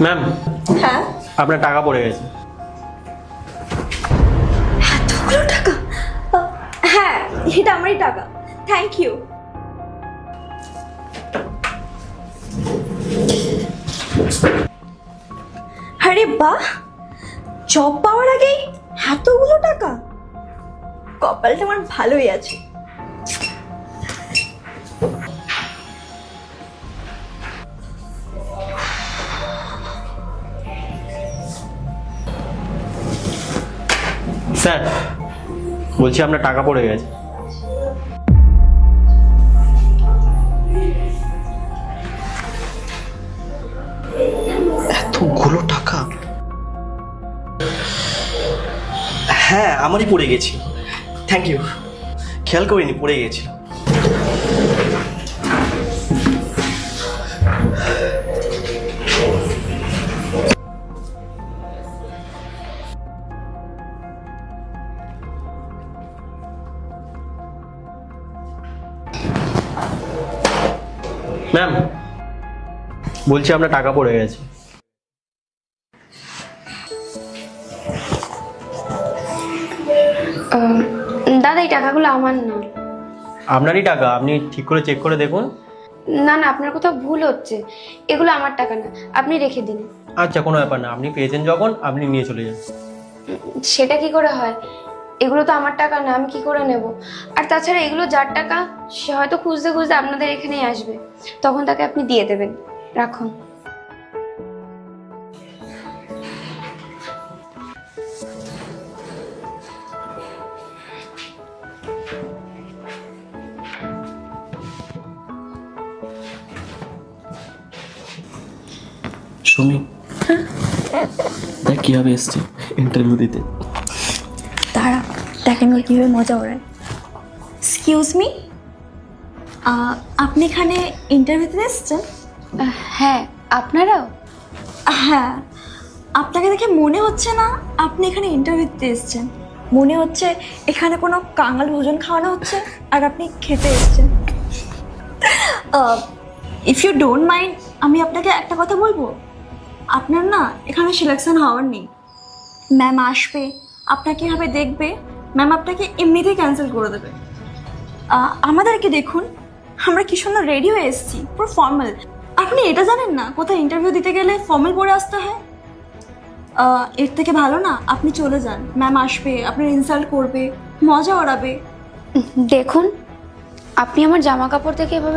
Ma'am, হ্যাঁ, আপনার টাকা পড়ে গেছে। এতগুলো টাকা? হ্যাঁ, এটা আমারই টাকা। Thank you. আরে বাহ, জব পাওয়ার আগেই এতগুলো টাকা! কপালটা আমার ভালোই আছে। স্যার, বলছি আপনার টাকা পড়ে গেছে। এতগুলো টাকা? হ্যাঁ, আমারই পড়ে গেছি। থ্যাংক ইউ, খেয়াল করিনি পড়ে গেছিল। ম্যাম, বলছি আপনার টাকা পড়ে গেছে। দাদা এই টাকাগুলো আমার না। আপনারই টাকা, আপনি ঠিক করে চেক করে দেখুন। না না, আপনার কোথাও ভুল হচ্ছে। এগুলো আমার টাকা না, আপনি রেখে দিন। আচ্ছা, কোনো ব্যাপার না, আপনি পেয়েছেন যখন আপনি নিয়ে চলে যান। সেটা কি করে হয়? এগুলো তো আমার টাকা না, আমি কি করে নেব? আর তাছাড়া এগুলো যার টাকা সে হয়তো খুঁজতে খুঁজতে আপনাদের এখানেই আসবে, তখন তাকে আপনি দিয়ে দেবেন। রাখুন। সুমি, দেখ কিভাবে এসছে ইন্টারভিউ দিতে। দাঁড়া, দেখেন ওর কীভাবে মজা ওড়ায়। এক্সকিউজ মি, আপনি এখানে ইন্টারভিউ দিতে এসেছেন? হ্যাঁ, আপনারাও? হ্যাঁ, আপনাকে দেখে মনে হচ্ছে না আপনি এখানে ইন্টারভিউ দিতে এসেছেন। মনে হচ্ছে এখানে কোনো কাঙাল ভোজন খাওয়ানো হচ্ছে আর আপনি খেতে এসেছেন। ইফ ইউ ডোন্ট মাইন্ড, আমি আপনাকে একটা কথা বলবো। আপনার না এখানে সিলেকশন হওয়ার নেই। ম্যাম আসবে, আপনাকে এভাবে দেখবে, ম্যাম আপনাকে এমনিতেই ক্যান্সেল করে দেবে। আমাদেরকে দেখুন, আমরা কি সুন্দর রেডি হয়ে এসেছি, পুরো ফর্মাল। আপনি এটা জানেন না কোথায় ইন্টারভিউ দিতে গেলে ফর্মাল পরে আসতে হয়? এর থেকে ভালো না আপনি চলে যান। ম্যাম আসবে, আপনার ইনসাল্ট করবে, মজা ওড়াবে। দেখুন, আপনি আমার জামা কাপড় থেকে এভাবে